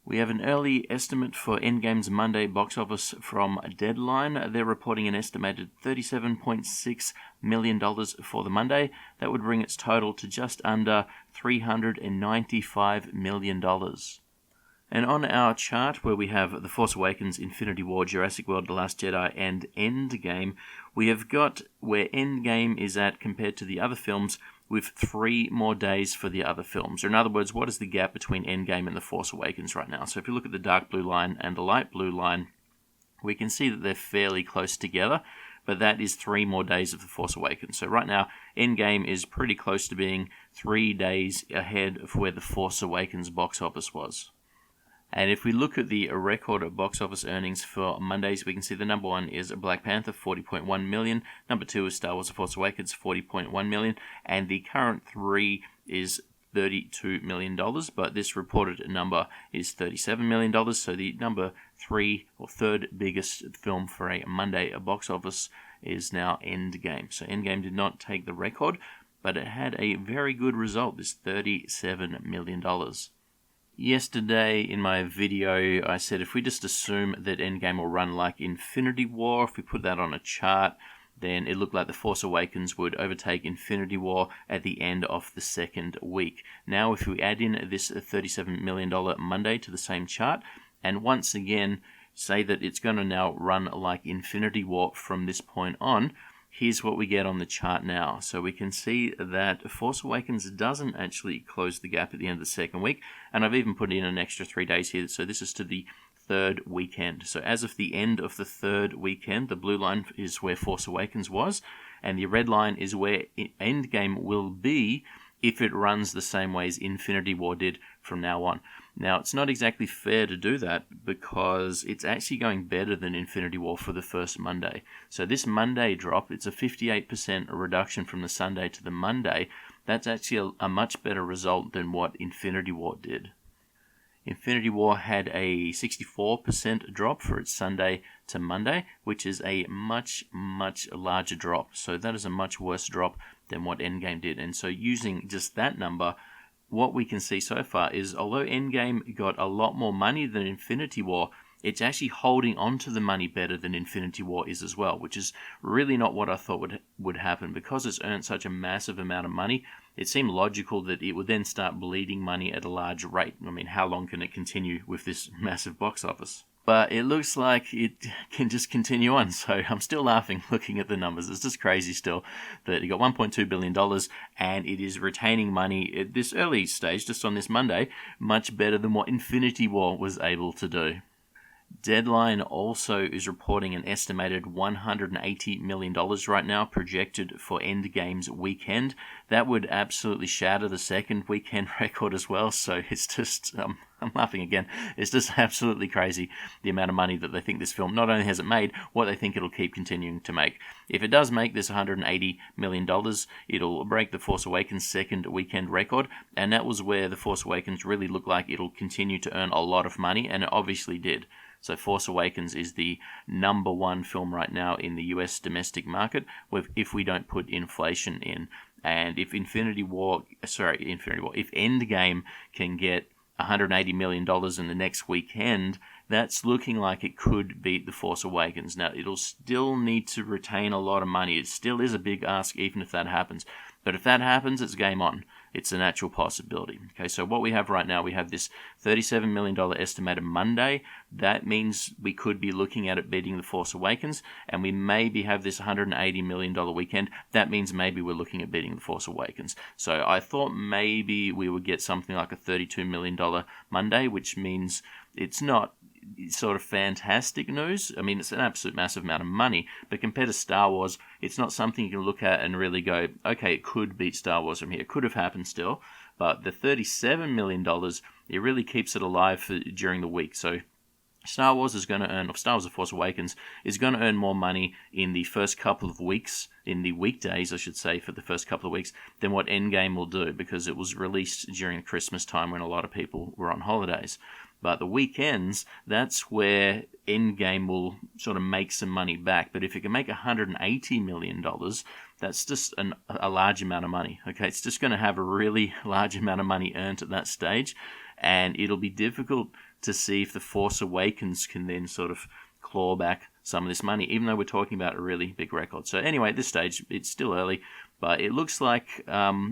We have an early estimate for Endgame's Monday box office from Deadline. They're reporting an estimated $37.6 million for the Monday. That would bring its total to just under $395 million. And on our chart, where we have The Force Awakens, Infinity War, Jurassic World, The Last Jedi, and Endgame, we have got where Endgame is at compared to the other films, with 3 more days for the other films. Or in other words, what is the gap between Endgame and The Force Awakens right now? So if you look at the dark blue line and the light blue line, we can see that they're fairly close together, but that is 3 more days of The Force Awakens. So right now, Endgame is pretty close to being 3 days ahead of where The Force Awakens box office was. And if we look at the record of box office earnings for Mondays, we can see the number 1 is Black Panther, $40.1 million. Number 2 is Star Wars The Force Awakens, $40.1 million. And the current 3 is $32 million, but this reported number is $37 million. So the number 3 or third biggest film for a Monday box office is now Endgame. So Endgame did not take the record, but it had a very good result, this $37 million. Yesterday in my video, I said if we just assume that Endgame will run like Infinity War, if we put that on a chart, then it looked like The Force Awakens would overtake Infinity War at the end of the second week. Now, if we add in this $37 million Monday to the same chart, and once again say that it's going to now run like Infinity War from this point on, here's what we get on the chart now. So we can see that Force Awakens doesn't actually close the gap at the end of the second week, and I've even put in an extra 3 days here, so this is to the third weekend. So as of the end of the third weekend, the blue line is where Force Awakens was, and the red line is where Endgame will be if it runs the same way as Infinity War did from now on. Now, it's not exactly fair to do that because it's actually going better than Infinity War for the first Monday. So this Monday drop, it's a 58% reduction from the Sunday to the Monday. That's actually a much better result than what Infinity War did. Infinity War had a 64% drop for its Sunday to Monday, which is a much, much larger drop. So that is a much worse drop than what Endgame did. And so using just that number, what we can see so far is although Endgame got a lot more money than Infinity War, it's actually holding on to the money better than Infinity War is as well, which is really not what I thought would happen. Because it's earned such a massive amount of money, it seemed logical that it would then start bleeding money at a large rate. I mean, how long can it continue with this massive box office? But it looks like it can just continue on, so I'm still laughing looking at the numbers. It's just crazy still that it got $1.2 billion and it is retaining money at this early stage, just on this Monday, much better than what Infinity War was able to do. Deadline also is reporting an estimated $180 million right now projected for Endgame's weekend. That would absolutely shatter the second weekend record as well, so it's just, I'm laughing again, it's just absolutely crazy the amount of money that they think this film not only has it made, what they think it'll keep continuing to make. If it does make this $180 million, it'll break the Force Awakens' second weekend record, and that was where the Force Awakens really looked like it'll continue to earn a lot of money, and it obviously did. So Force Awakens is the number 1 film right now in the US domestic market if we don't put inflation in. And if if Endgame can get $180 million in the next weekend, that's looking like it could beat The Force Awakens. Now, it'll still need to retain a lot of money. It still is a big ask even if that happens. But if that happens, it's game on. It's an actual possibility. Okay, so what we have right now, we have this $37 million estimated Monday. That means we could be looking at it beating The Force Awakens, and we maybe have this $180 million weekend. That means maybe we're looking at beating The Force Awakens. So I thought maybe we would get something like a $32 million Monday, which means it's not sort of fantastic news. I mean, it's an absolute massive amount of money, but compared to Star Wars, it's not something you can look at and really go, okay, it could beat Star Wars from here. It could have happened still, but the $37 million, it really keeps it alive during the week. So Star Wars is going to earn, or Star Wars The Force Awakens is going to earn more money in the first couple of weeks, in the weekdays, I should say, for the first couple of weeks, than what Endgame will do, because it was released during Christmas time when a lot of people were on holidays. But the weekends, that's where Endgame will sort of make some money back. But if it can make $180 million, that's just a large amount of money. Okay, it's just going to have a really large amount of money earned at that stage. And it'll be difficult to see if The Force Awakens can then sort of claw back some of this money, even though we're talking about a really big record. So anyway, at this stage, it's still early, but it looks like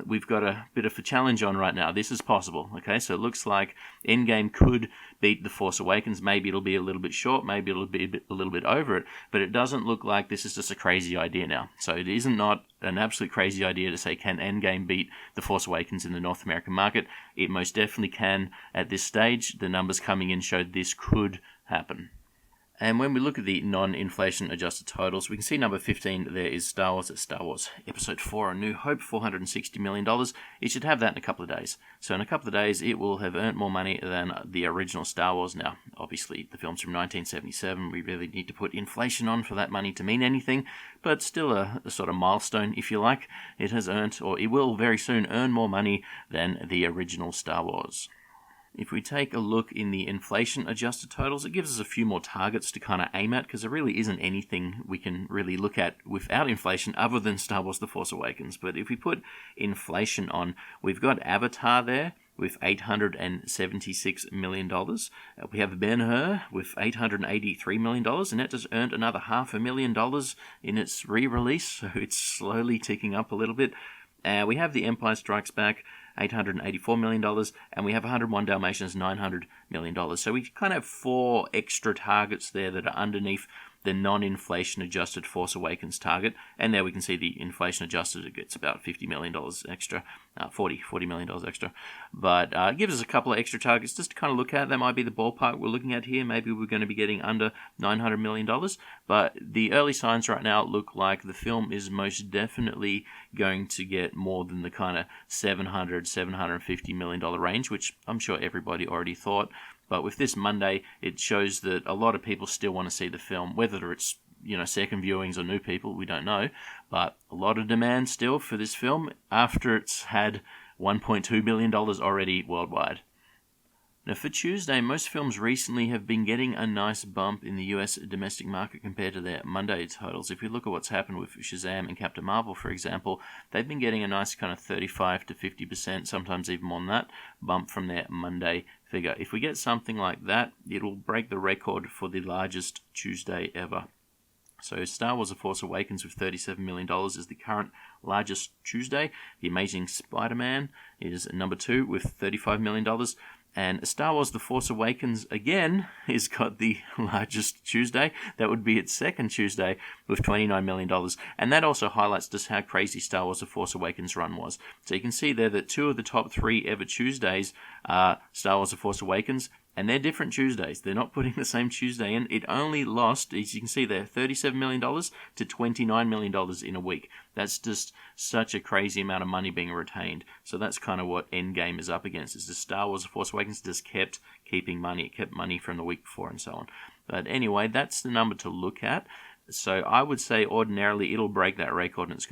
we've got a bit of a challenge on right now. This is possible, okay? So it looks like Endgame could beat The Force Awakens. Maybe it'll be a little bit short, maybe it'll be a little bit over it, but it doesn't look like this is just a crazy idea now. So it isn't not an absolute crazy idea to say, can Endgame beat The Force Awakens in the North American market? It most definitely can at this stage. The numbers coming in showed this could happen. And when we look at the non-inflation adjusted totals, we can see number 15 there is Star Wars. It's Star Wars Episode 4, A New Hope, $460 million. It should have that in a couple of days. So in a couple of days, it will have earned more money than the original Star Wars. Now, obviously, the film's from 1977. We really need to put inflation on for that money to mean anything, but still a sort of milestone, if you like. It has earned, or it will very soon earn more money than the original Star Wars. If we take a look in the inflation-adjusted totals, it gives us a few more targets to kind of aim at, because there really isn't anything we can really look at without inflation other than Star Wars The Force Awakens. But if we put inflation on, we've got Avatar there with $876 million. We have Ben-Hur with $883 million, and that just earned another $500,000 in its re-release, so it's slowly ticking up a little bit. We have The Empire Strikes Back, $884 million, and we have 101 Dalmatians, $900 million. So we kind of have 4 extra targets there that are underneath the non-inflation adjusted Force Awakens target, and there we can see the inflation adjusted, it gets about $50 million extra, $40 million extra, but it gives us a couple of extra targets just to kind of look at. That might be the ballpark we're looking at here. Maybe we're going to be getting under $900 million, but the early signs right now look like the film is most definitely going to get more than the kind of $750 million range, which I'm sure everybody already thought. But with this Monday, it shows that a lot of people still want to see the film, whether it's, second viewings or new people, we don't know. But a lot of demand still for this film after it's had $1.2 billion already worldwide. Now for Tuesday, most films recently have been getting a nice bump in the US domestic market compared to their Monday totals. If you look at what's happened with Shazam and Captain Marvel, for example, they've been getting a nice kind of 35 to 50%, sometimes even more than that, bump from their Monday figure. If we get something like that, it'll break the record for the largest Tuesday ever. So Star Wars The Force Awakens with $37 million is the current largest Tuesday. The Amazing Spider-Man is number 2 with $35 million. And Star Wars The Force Awakens, again, has got the largest Tuesday. That would be its second Tuesday with $29 million. And that also highlights just how crazy Star Wars The Force Awakens run was. So you can see there that 2 of the top 3 ever Tuesdays are Star Wars The Force Awakens, and they're different Tuesdays. They're not putting the same Tuesday in. It only lost, as you can see there, $37 million to $29 million in a week. That's just such a crazy amount of money being retained. So that's kind of what Endgame is up against. Is the Star Wars The Force Awakens just kept keeping money. It kept money from the week before and so on. But anyway, that's the number to look at. So I would say ordinarily it'll break that record and it's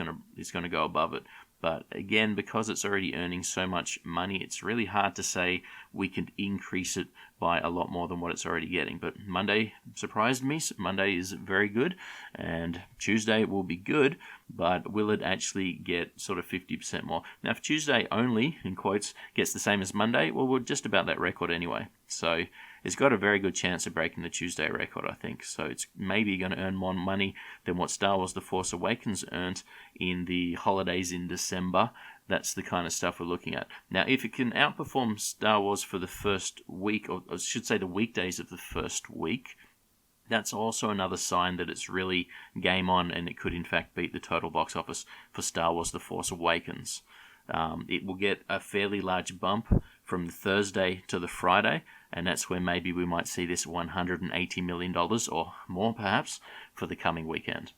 going to go above it. But again, because it's already earning so much money, it's really hard to say we could increase it by a lot more than what it's already getting. But Monday surprised me. Monday is very good, and Tuesday will be good, but will it actually get sort of 50% more? Now, if Tuesday only, in quotes, gets the same as Monday, well, we're just about that record anyway. So it's got a very good chance of breaking the Tuesday record, I think. So it's maybe going to earn more money than what Star Wars The Force Awakens earned in the holidays in December. That's the kind of stuff we're looking at. Now, if it can outperform Star Wars for the first week, or I should say the weekdays of the first week, that's also another sign that it's really game on, and it could in fact beat the total box office for Star Wars The Force Awakens. It will get a fairly large bump from the Thursday to the Friday, and that's where maybe we might see this $180 million or more perhaps for the coming weekend.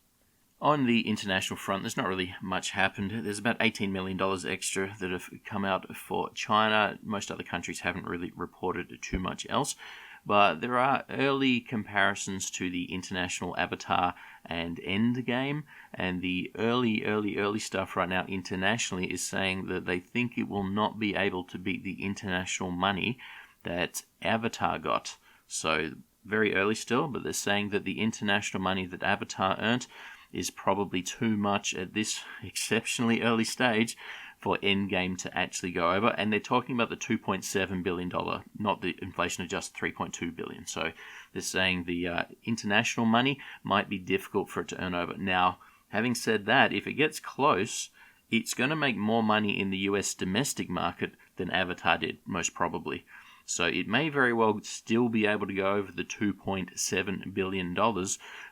On the international front, there's not really much happened. There's about $18 million extra that have come out for China. Most other countries haven't really reported too much else. But there are early comparisons to the international Avatar and Endgame, and the early stuff right now internationally is saying that they think it will not be able to beat the international money that Avatar got. So very early still, but they're saying that the international money that Avatar earned is probably too much at this exceptionally early stage for Endgame to actually go over, and they're talking about the $2.7 billion, not the inflation-adjusted $3.2 billion. So they're saying the international money might be difficult for it to earn over. Now, having said that, if it gets close, it's going to make more money in the US domestic market than Avatar did, most probably. So it may very well still be able to go over the $2.7 billion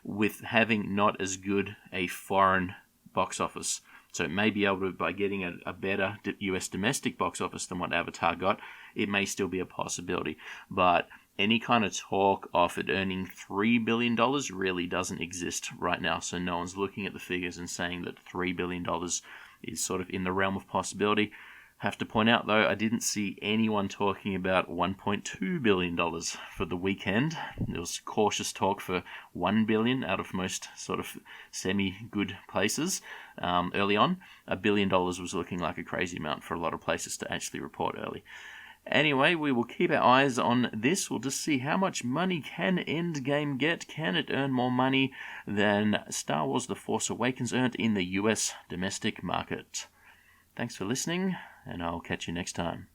with having not as good a foreign box office. So it may be able to, by getting a better US domestic box office than what Avatar got, it may still be a possibility. But any kind of talk of it earning $3 billion really doesn't exist right now. So no one's looking at the figures and saying that $3 billion is sort of in the realm of possibility. Have to point out, though, I didn't see anyone talking about $1.2 billion for the weekend. There was cautious talk for $1 billion out of most sort of semi-good places early on. $1 billion was looking like a crazy amount for a lot of places to actually report early. Anyway, we will keep our eyes on this. We'll just see how much money can Endgame get. Can it earn more money than Star Wars The Force Awakens earned in the US domestic market? Thanks for listening, and I'll catch you next time.